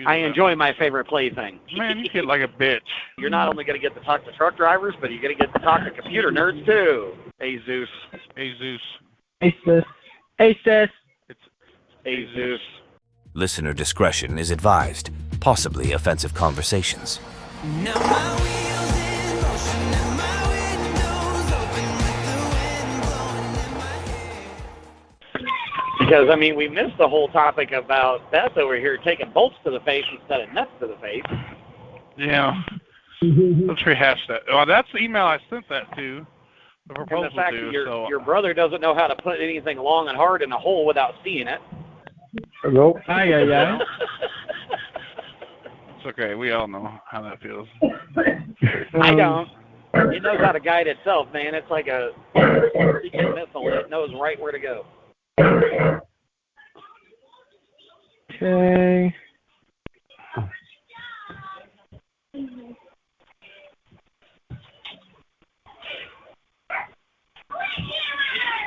I enjoy my favorite plaything. Man, you kid like a bitch. You're not only going to get to talk to truck drivers, but you're going to get to talk to computer nerds, too. Hey, Zeus. Hey, Zeus. Hey, sis. Hey, sis. Hey, Zeus. Listener discretion is advised. Possibly offensive conversations. Now my wheels in motion and my windows open with the wind blowing in my hair. Because, I mean, we missed the whole topic about Beth over here taking bolts to the face instead of nuts to the face. Yeah. Let's rehash that. Well, that's the email I sent that to. The proposal And the fact to. that So your brother doesn't know how to put anything long and hard in a hole without seeing it. Hello? Yeah. it's okay. We all know how that feels. I don't. It knows how to guide itself, man. It's like a secret missile. It knows right where to go. Okay.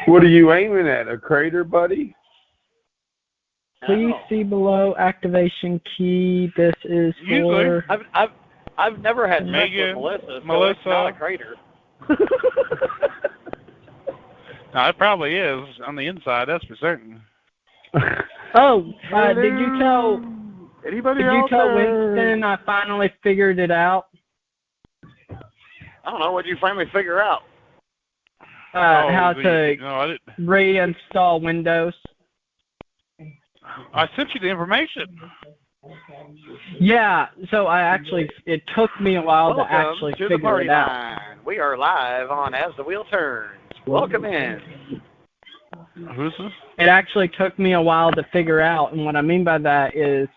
What are you aiming at? A crater, buddy? Please see below activation key. This is for... I've never had sex Megan, with Melissa, so Melissa. it's not a crater. No, it probably is on the inside. That's for certain. Oh, did you tell... Anybody Did you out tell there? Winston I finally figured it out? I don't know. What did you finally figure out? How I to didn't. reinstall Windows. I sent you the information. Yeah, so it took me a while Welcome to actually to the figure party it out. line. We are live on As the Wheel Turns. Welcome in. Who's this? It actually took me a while to figure out, and what I mean by that is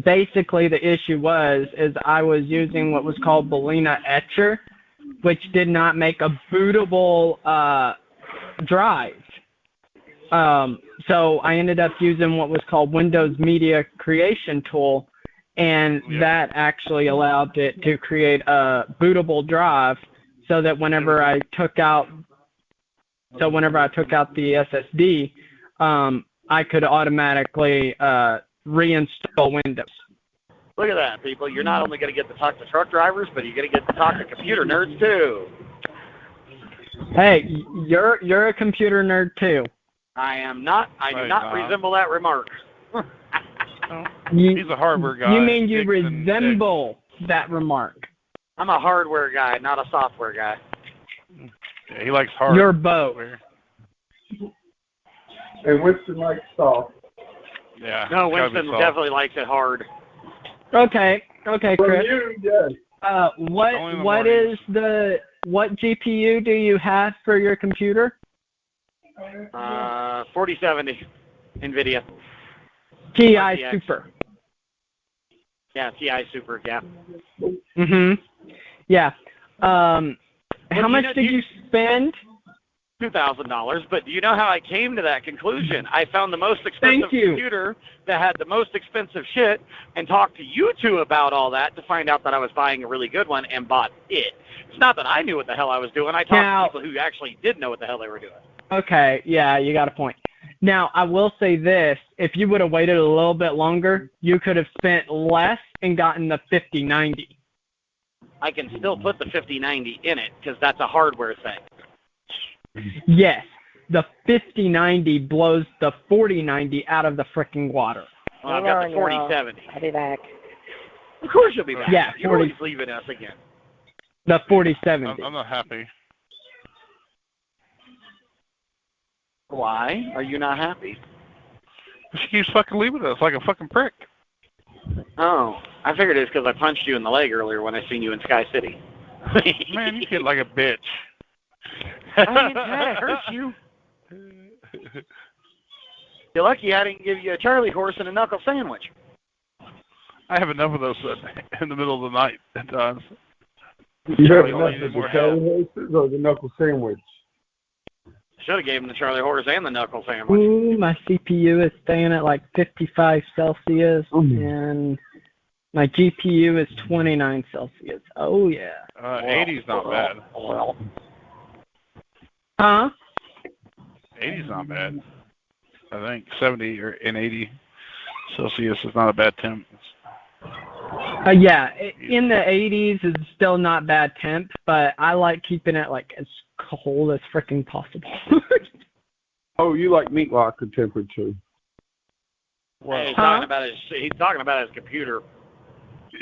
basically the issue is I was using what was called Belina Etcher, which did not make a bootable drive. So I ended up using what was called Windows Media Creation Tool, and that actually allowed it to create a bootable drive so that whenever I took out the SSD, I could automatically reinstall Windows. Look at that, people. You're not only going to get to talk to truck drivers, but you're going to get to talk to computer nerds, too. Hey, you're a computer nerd, too. I am not. I do not resemble that remark. He's a hardware guy. You mean you Dicks and resemble that remark? I'm a hardware guy, not a software guy. dicks. Yeah, he likes hard. You're both. And Winston likes soft. Yeah. No, it's gotta be Winston soft. definitely likes it hard. Okay, From Chris. you, yes. What GPU do you have for your computer? 4070 NVIDIA. TI Super. Yeah, TI Super, yeah. Yeah. How much did you spend? $2,000, but do you know how I came to that conclusion? I found the most expensive computer that had the most expensive shit and talked to you two about all that to find out that I was buying a really good one and bought it. It's not that I knew what the hell I was doing. I talked to people who actually did know what the hell they were doing. Okay, yeah, you got a point. Now, I will say this. If you would have waited a little bit longer, you could have spent less and gotten the 5090. I can still put the 5090 in it because that's a hardware thing. Yes, the 5090 blows the 4090 out of the freaking water. Well, I've got the 4070. I'll be back. Of course you'll be back. Yeah, You're always leaving us again. The 4070. I'm not happy. Why are you not happy? She keeps fucking leaving us like a fucking prick. Oh, I figured it's because I punched you in the leg earlier when I seen you in Sky City. Man, you kid like a bitch. I ain't had it hurt you. You're lucky I didn't give you a Charlie horse and a knuckle sandwich. I have enough of those in the middle of the night at times. You have Charlie enough only of needs the more Charlie horses or the knuckle sandwich? Should have gave him the Charlie horse and the knuckle sandwich. Ooh, my CPU is staying at like 55 Celsius, and my GPU is 29 Celsius. Oh, yeah. 80's not bad. Huh? 80's not bad. I think 70 and 80. Celsius is not a bad temp. Yeah, in the 80s is still not bad temp, but I like keeping it like as cold as freaking possible. Oh, you like meat locker temperature? Hey, he's talking about his computer.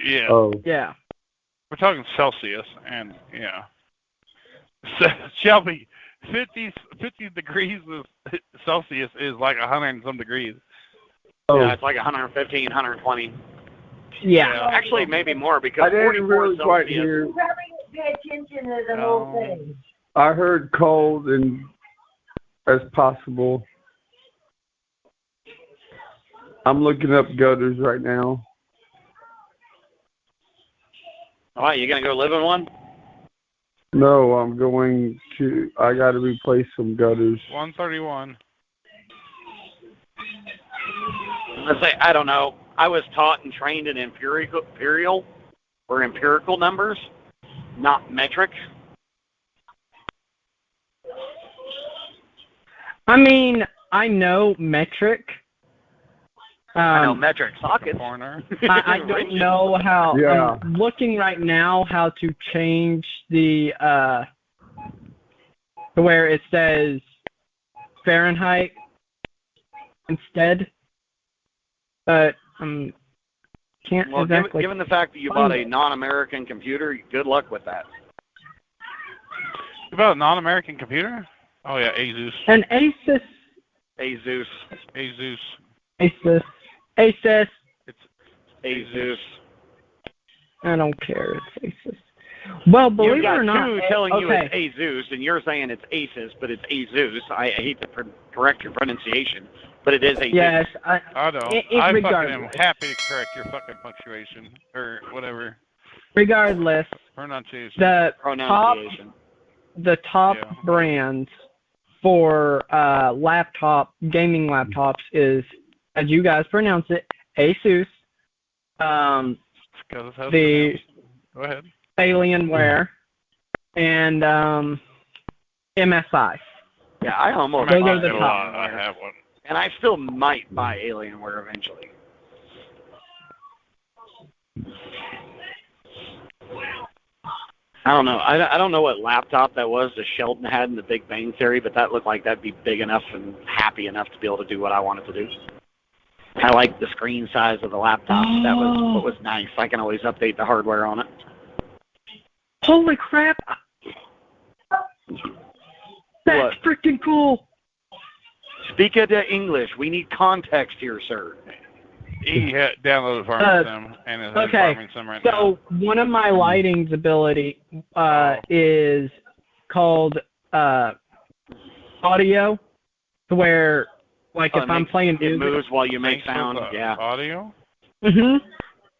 Yeah. Oh. Yeah. We're talking Celsius, and yeah. So, Shelby, 50 degrees of Celsius is like 100 and some degrees. Oh. Yeah, it's like 115, 120. Yeah. Actually, maybe more because I didn't 44 really quite Celsius. hear. You probably didn't pay attention to the whole thing. I heard cold and as possible. I'm looking up gutters right now. All right, you gonna go live in one? No, I got to replace some gutters. 131. Let's say, I don't know. I was taught and trained in empirical numbers, not metric. I mean, I know metric. I know metric sockets. I don't know how. Yeah. I'm looking right now how to change the where it says Fahrenheit instead, but can't Well, exactly. given the fact that you bought a non-American computer, good luck with that. You bought a non-American computer? Oh yeah, Asus. An Asus. Asus. Asus. Asus. Asus. It's Asus. I don't care. It's Asus. Well, believe You've it got or not, two telling you okay. it's Asus, and you're saying it's Asus, but it's Asus. I hate to correct your pronunciation, but it is Asus. Yes, I know. I fucking am regardless. happy to correct your fucking punctuation or whatever Regardless, pronunciation. the Pronunciation. top Yeah. brands for gaming laptops is, as you guys pronounce it, Asus, the Go ahead. Alienware, and MSI. Yeah, I almost Those bought are the Alienware, top. I have one. and I still might buy Alienware eventually. I don't know. I don't know what laptop that was that Sheldon had in The Big Bang Theory, but that looked like that'd be big enough and happy enough to be able to do what I wanted to do. I like the screen size of the laptop. That was what was nice. I can always update the hardware on it. Holy crap! That's freaking cool. Speak it to English. We need context here, sir. He had downloaded Farming Sim and is in Farming Sim right now. So one of my lighting's ability is called audio, to where like if I'm playing music, it moves while you make sound. Yeah. Audio.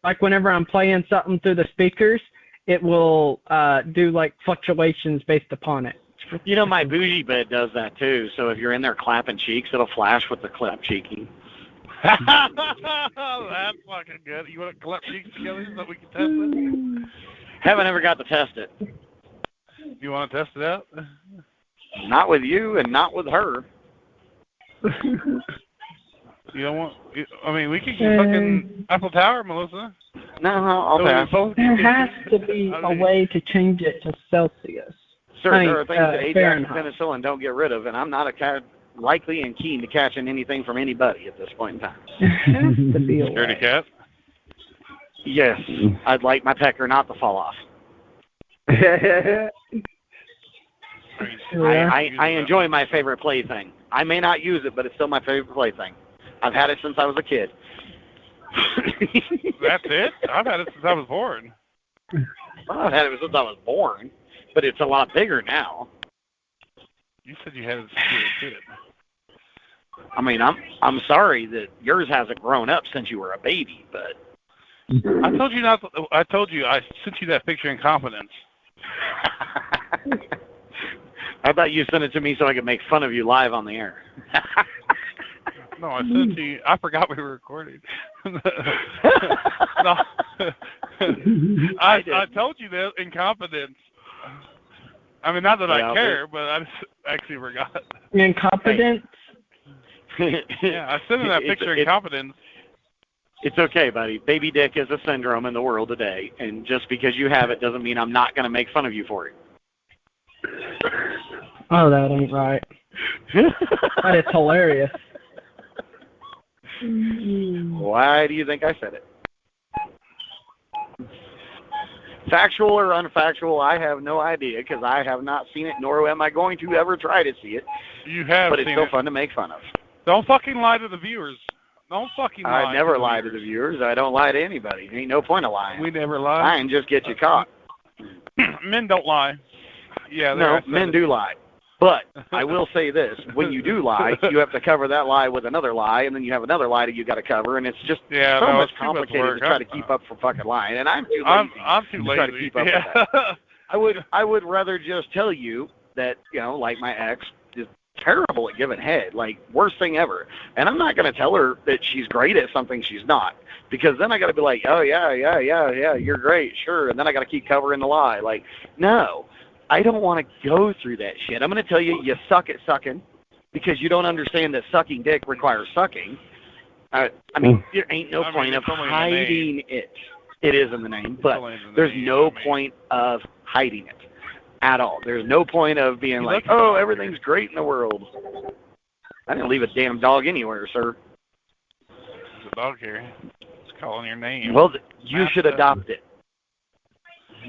Like whenever I'm playing something through the speakers, it will do like fluctuations based upon it. You know, my bougie bed does that too. So if you're in there clapping cheeks, it'll flash with the clap cheeking. That's fucking good. You want to collect cheeks together so we can test it? Haven't ever got to test it. You want to test it out? Not with you and not with her. You don't want? I mean, we could get fucking Eiffel Tower, Melissa. No, I'll pass. There has to be a way to change it to Celsius. Sir, there are things that Ajax and Fahrenheit. penicillin don't get rid of, and I'm not likely and keen to catching anything from anybody at this point in time. There has to be a Scaredy way. cat? Yes, I'd like my pecker not to fall off. I enjoy my favorite plaything. I may not use it, but it's still my favorite plaything. I've had it since I was a kid. That's it? I've had it since I was born. Well, I've had it since I was born, but it's a lot bigger now. You said you had it since you were a kid. I mean, I'm sorry that yours hasn't grown up since you were a baby, but I told you not. I told you I sent you that picture in confidence. How about you send it to me so I can make fun of you live on the air? No, I sent it to you. I forgot we were recording. No. I told you that in confidence. I mean, not that I care, but I just actually forgot. Incompetent? Yeah, I sent him that picture in confidence. It's okay, buddy. Baby dick is a syndrome in the world today, and just because you have it doesn't mean I'm not going to make fun of you for it. Oh, that ain't right. That is hilarious. Why do you think I said it? Factual or unfactual, I have no idea because I have not seen it, nor am I going to ever try to see it. You have but it's seen still it. fun to make fun of. Don't fucking lie to the viewers. Don't fucking lie. I never lie to the viewers. I don't lie to anybody. Ain't no point of lying. We never lie. Lying just get you caught. Men don't lie. Yeah. No, men do lie. But I will say this: when you do lie, you have to cover that lie with another lie, and then you have another lie that you got to cover, and it's just so much complicated to try to keep up for fucking lying. And I'm too lazy. I'm too lazy to try to keep up with that. I would rather just tell you that, you know, like my ex is terrible at giving head, like worst thing ever. And I'm not going to tell her that she's great at something she's not, because then I got to be like, oh yeah, you're great, sure, and then I got to keep covering the lie. Like, no. I don't want to go through that shit. I'm going to tell you, you suck at sucking because you don't understand that sucking dick requires sucking. I mean, there ain't no point of hiding it. It is in the name, but there's no point of hiding it at all. There's no point of being like, oh, everything's great in the world. I didn't leave a damn dog anywhere, sir. There's a dog here. It's calling your name. Well, you should adopt it.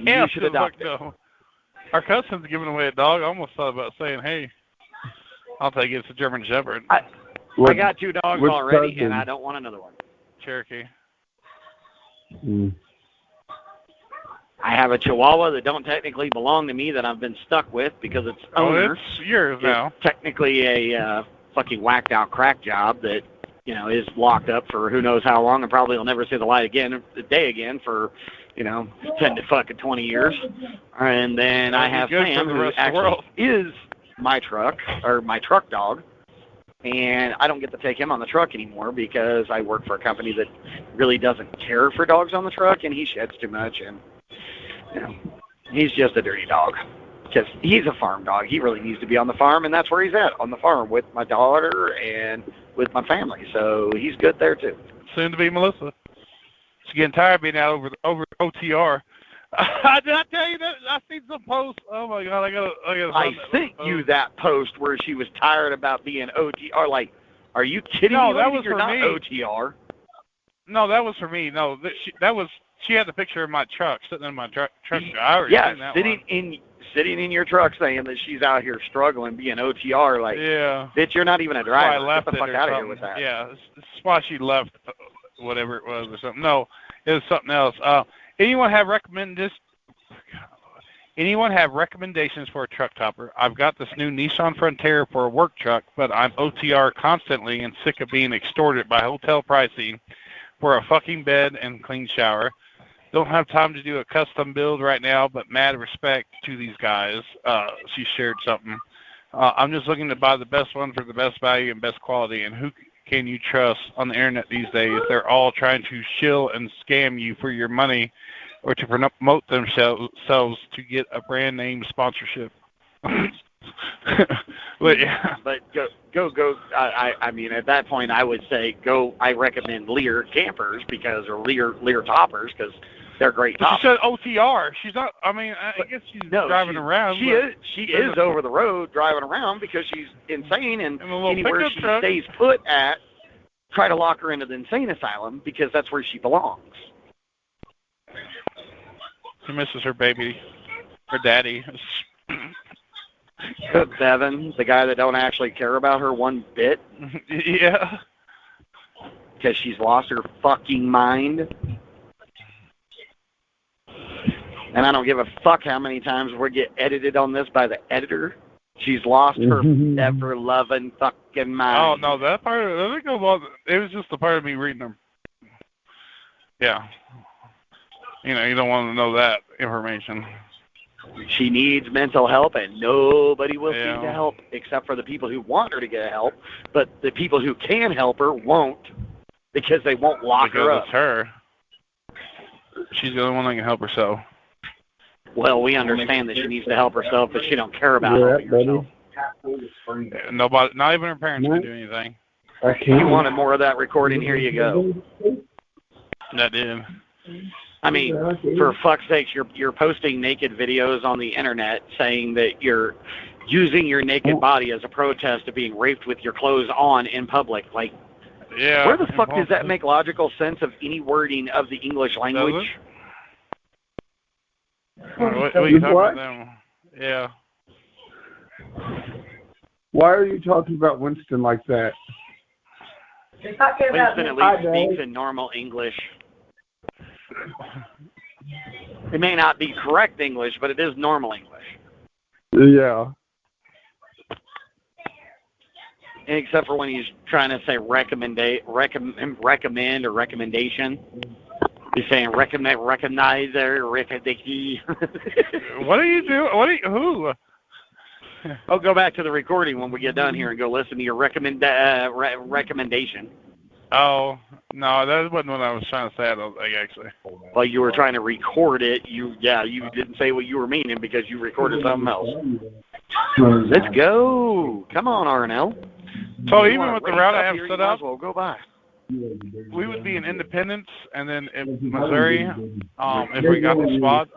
Yeah, you should adopt it. No. Our cousin's giving away a dog. I almost thought about saying, hey, I'll take it. It's a German Shepherd. I got 2 dogs already, and I don't want another one. Cherokee. I have a Chihuahua that don't technically belong to me that I've been stuck with because its owner it's yours now. Technically a fucking whacked out crack job that, you know, is locked up for who knows how long and probably will never see the day again for, you know, 10 to fucking 20 years. And then I have Sam, who actually is my truck dog. And I don't get to take him on the truck anymore because I work for a company that really doesn't care for dogs on the truck, and he sheds too much. And, you know, he's just a dirty dog because he's a farm dog. He really needs to be on the farm, and that's where he's at, on the farm with my daughter and with my family. So he's good there, too. Soon to be Melissa. She's getting tired of being out over OTR. Did I tell you that? I seen some posts. Oh my God, I sent you that post where she was tired about being OTR. Like, are you kidding me? No, that was You're for not me. OTR. No, that was for me. No, she had the picture of my truck sitting in my truck. Yeah, sitting in your truck saying that she's out here struggling being OTR. Like, yeah, bitch, you're not even a driver. Get the fuck out of here with that. Yeah, that's why she left. Whatever it was or something. No, it was something else. Anyone have recommendations for a truck topper? I've got this new Nissan Frontier for a work truck, but I'm OTR constantly and sick of being extorted by hotel pricing for a fucking bed and clean shower. Don't have time to do a custom build right now, but mad respect to these guys. She shared something. I'm just looking to buy the best one for the best value and best quality, and who can you trust on the internet these days? They're all trying to shill and scam you for your money or to promote themselves to get a brand name sponsorship. But yeah. But go. I mean, at that point, I would say go. I recommend Lear campers or Lear toppers because they're great toppers. She said OTR. She's not. I mean, I guess she's driving around. She is over the road driving around because she's insane, and anywhere she truck. stays put at, try to lock her into the insane asylum because that's where she belongs. She misses her baby, her daddy. Devin, the guy that don't actually care about her one bit. Yeah. Because she's lost her fucking mind. And I don't give a fuck how many times we get edited on this by the editor. She's lost her ever-loving fucking mind. Oh, no, that part of it, it was just the part of me reading them. Yeah. You know, you don't want to know that information. She needs mental help, and nobody will seem to help except for the people who want her to get help. But the people who can help her won't because they won't lock her up. Because it's her. She's the only one that can help herself. Well, we understand that she needs to help herself, but she don't care about helping herself. Nobody, not even her parents, can do anything. If you wanted more of that recording, here you go. That did. I mean, for fuck's sakes, you're posting naked videos on the internet saying that you're using your naked body as a protest of being raped with your clothes on in public. Like, Yeah. where the fuck does that make logical sense of any wording of the English language? What are you talking about now? Yeah. Why are you talking about Winston like that? Winston at least speaks in normal English. It may not be correct English, but it is normal English. Yeah. Except for when he's trying to say recommend or recommendation. He's saying recognize or recommend. What are you doing? Who? I'll go back to the recording when we get done here and go listen to your recommendation. Oh, no, that wasn't what I was trying to say, I don't think, actually. Well, you were trying to record it. You didn't say what you were meaning because you recorded something else. Let's go. Come on, Arnell. So even with the route I have set up, we'll go by. we would be in Independence and then in Missouri, if we got the spot.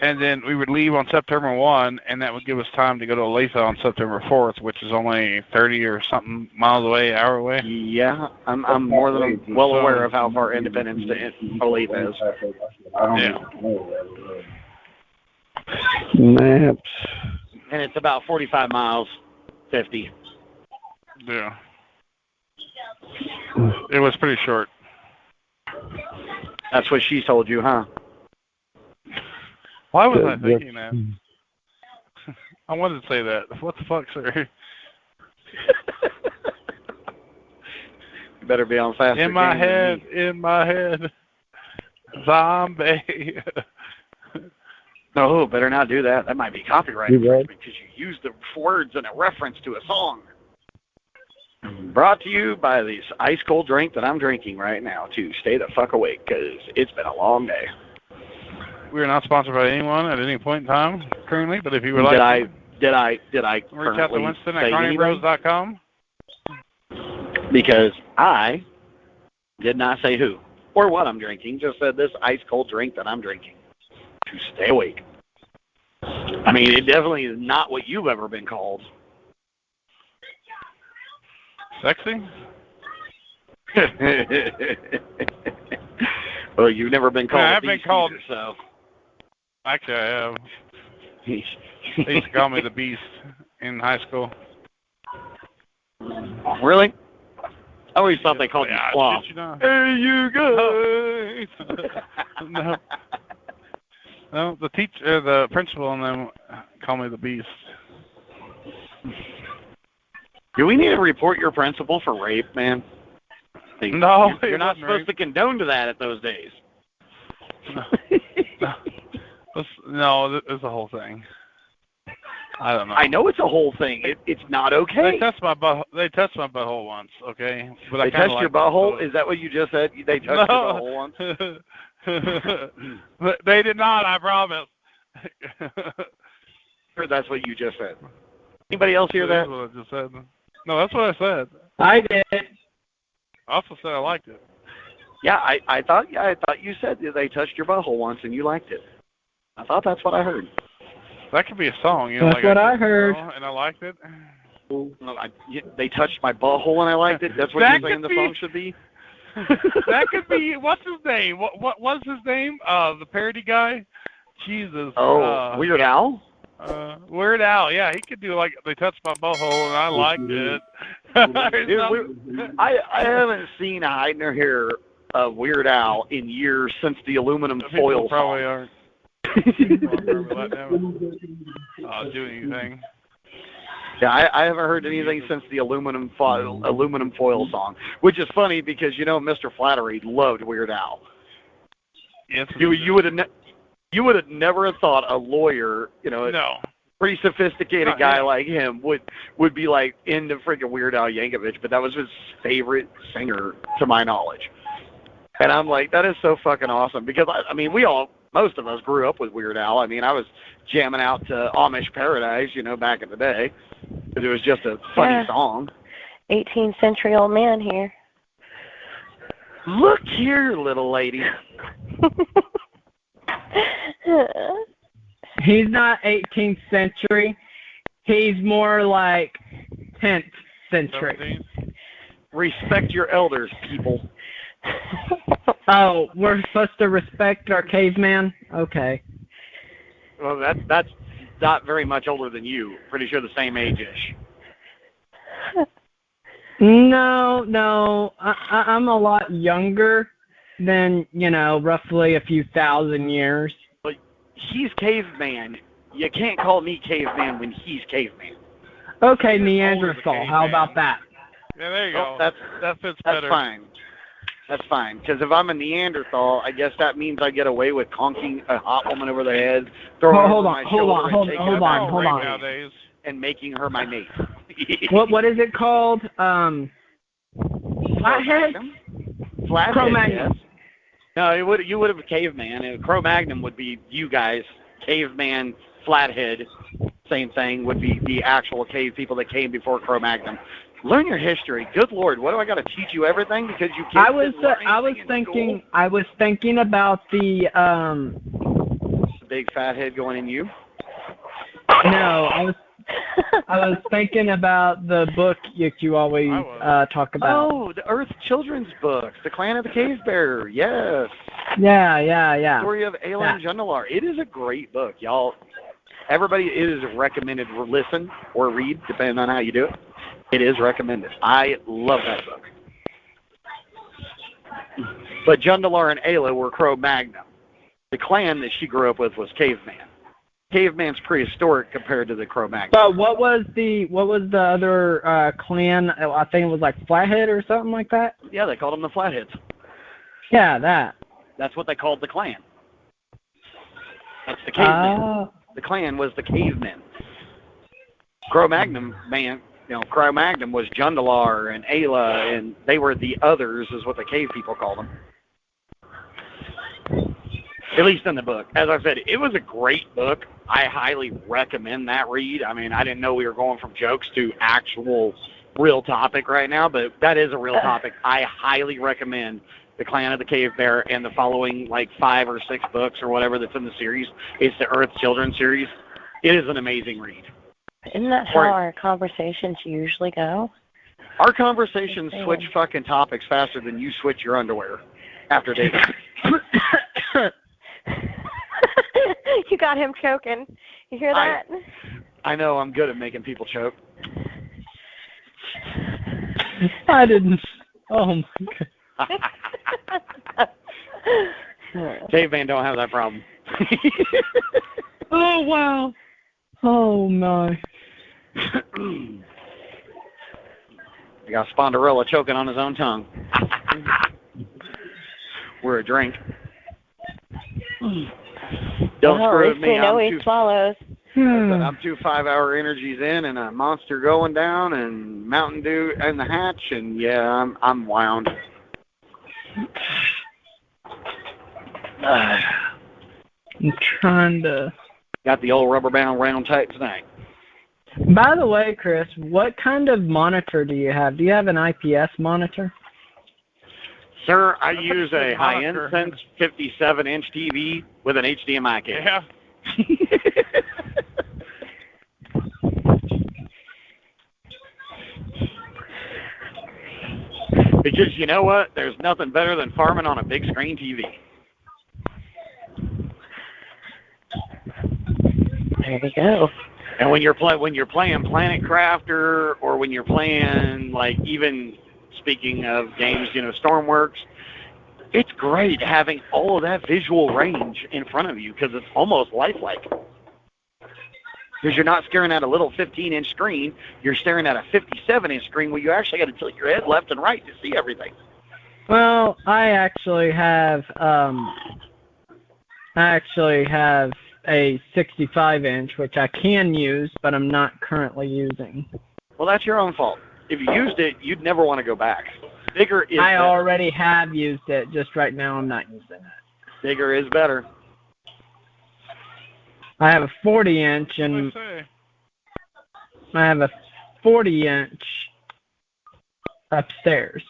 And then we would leave on September 1, and that would give us time to go to Olathe on September 4th, which is only 30 or something miles away, hour away. Yeah, I'm more than well aware of how far Independence to Olathe is. Yeah. Maps. And it's about 45 miles, 50. Yeah. It was pretty short. That's what she told you, huh? Why was I thinking that? I wanted to say that. What the fuck, sir? You better be on faster. In my head. Zombie. No, better not do that. That might be copyrighted because you used the words in a reference to a song. Brought to you by this ice cold drink that I'm drinking right now to stay the fuck awake because it's been a long day. We are not sponsored by anyone at any point in time currently, but if you would like Did I reach out to Winston at say carnibros.com? Because I did not say who or what I'm drinking, just said this ice cold drink that I'm drinking to stay awake. I mean, it definitely is not what you've ever been called. Sexy? Well, you've never been called. I've been called. Either, so. Actually, I have. They used to call me the Beast in high school. Really? I always thought they called you Sloth. Hey, you guys! No, the teacher, the principal, and them call me the Beast. Do we need to report your principal for rape, man? No, you're not supposed to condone to that at those days. No, it's a whole thing. I don't know. I know it's a whole thing. It's not okay. They touched my butthole once, okay? But they touched your butthole? Is that what you just said? They touched your butthole once? They did not, I promise. Or that's what you just said. Anybody else hear that? That's what I just said. No, that's what I said. I did. I also said I liked it. Yeah, I thought you said that they touched your butthole once and you liked it. I thought that's what I heard. That could be a song, you know. That's like what I heard. And I liked it. They touched my butthole and I liked it. That's what you're saying the song should be. That could be. What's his name? What was his name? The parody guy. Jesus. Oh, Weird Al. Weird Al. Yeah, he could do like they touched my butthole and I liked it. I haven't seen a hide nor hair of Weird Al in years since the aluminum foil probably song. aren't. Do anything. Yeah, I haven't heard anything since the aluminum foil song, which is funny because Mr. Flattery loved Weird Al. Yes, you would have never thought a lawyer, no. pretty sophisticated guy like him would be like into freaking Weird Al Yankovic, but that was his favorite singer to my knowledge. And I'm like, that is so fucking awesome because most of us grew up with Weird Al. I mean, I was jamming out to Amish Paradise, back in the day. But it was just a funny song. 18th century old man here. Look here, little lady. He's not 18th century. He's more like 10th century. 17th? Respect your elders, people. Oh, we're supposed to respect our caveman? Okay. Well, that's not very much older than you. Pretty sure the same age-ish. No. I'm a lot younger than, roughly a few thousand years. But he's caveman. You can't call me caveman when he's caveman. Okay, He's older Neanderthal. than How caveman. about that? Yeah, there you Oh, go. That fits That's better. fine. That's fine. Because if I'm a Neanderthal, I guess that means I get away with conking a hot woman over the head, throwing her over my shoulder, and taking her by the hold on. Nowadays. and making her my mate. What is it called? Flathead? Flathead, Cro-Magnon. yes. No, you would have caveman. And Cro-Magnon would be you guys. Caveman, flathead, same thing, would be the actual cave people that came before Cro-Magnon. Learn your history. Good Lord, what do I got to teach you everything because you kids I was didn't learn thinking about the the big fat head going in you? no, I was thinking about the book you always talk about. Oh, the Earth Children's books, The Clan of the Cave Bear. Yes. Yeah. Story of Ayla and Jundalar. It is a great book, y'all. Everybody, it is recommended to listen or read, depending on how you do it. It is recommended. I love that book. But Jundalar and Ayla were Cro-Magnon. The clan that she grew up with was Caveman. Caveman's prehistoric compared to the Cro-Magnon. But what was the other clan? I think it was like Flathead or something like that. Yeah, they called them the Flatheads. Yeah, that. That's what they called the clan. That's the Caveman. The clan was the Cavemen. Cro-Magnon was Jundalar and Ayla, and they were the others, is what the cave people called them. At least in the book. As I said, it was a great book. I highly recommend that read. I mean, I didn't know we were going from jokes to actual real topic right now, but that is a real topic. I highly recommend The Clan of the Cave Bear and the following, 5 or 6 books or whatever that's in the series. It's the Earth Children series. It is an amazing read. Isn't that how our conversations usually go? Our conversations switch fucking topics faster than you switch your underwear after dating. You got him choking. You hear that? I know I'm good at making people choke. I didn't. Oh my god. Caveman don't have that problem. Oh wow. Oh my. I got Sponderella choking on his own tongue. We're a drink. Don't screw with me. Know he swallows. I'm 2 5-hour energies in, and a Monster going down, and Mountain Dew in the hatch, and yeah, I'm wound. I'm trying to. Got the old rubber band round tight tonight. By the way, Chris, what kind of monitor do you have? Do you have an IPS monitor? Sir, I use a high-end Sense 57-inch TV with an HDMI cable. Yeah. Because you know what? There's nothing better than farming on a big screen TV. There you go. And when you're playing Planet Crafter, or when you're playing, even speaking of games, Stormworks, it's great having all of that visual range in front of you because it's almost lifelike. Because you're not staring at a little 15-inch screen, you're staring at a 57-inch screen where you actually got to tilt your head left and right to see everything. Well, I actually have a 65-inch, which I can use, but I'm not currently using. Well, that's your own fault. If you used it, you'd never want to go back. Bigger is I better. already have used it. Just right now, I'm not using it. Bigger is better. I have a 40-inch, and I have a 40-inch upstairs.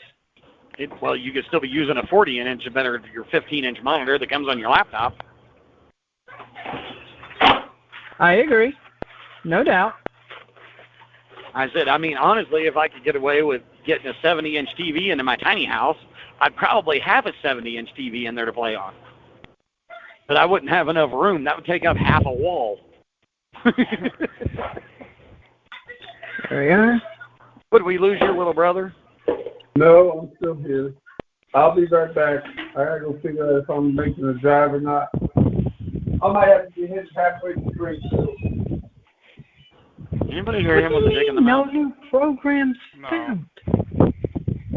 Well, you could still be using a 40-inch better than your 15-inch monitor that comes on your laptop. I agree. No doubt. I said, I mean, honestly, if I could get away with getting a 70-inch TV into my tiny house, I'd probably have a 70-inch TV in there to play on. But I wouldn't have enough room. That would take up half a wall. There you are. Would we lose your little brother? No, I'm still here. I'll be right back. I gotta go figure out if I'm making a drive or not. I might have to be hitched halfway to Springfield. Anybody hear him with a dick in the No mouth? new programs found.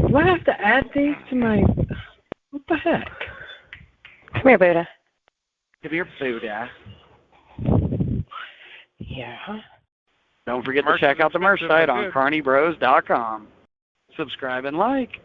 Do I have to add these to my... What the heck? Come here, Buddha. Give your food, yeah. Yeah. Don't forget to check out the merch site on carnibros.com. Subscribe and like.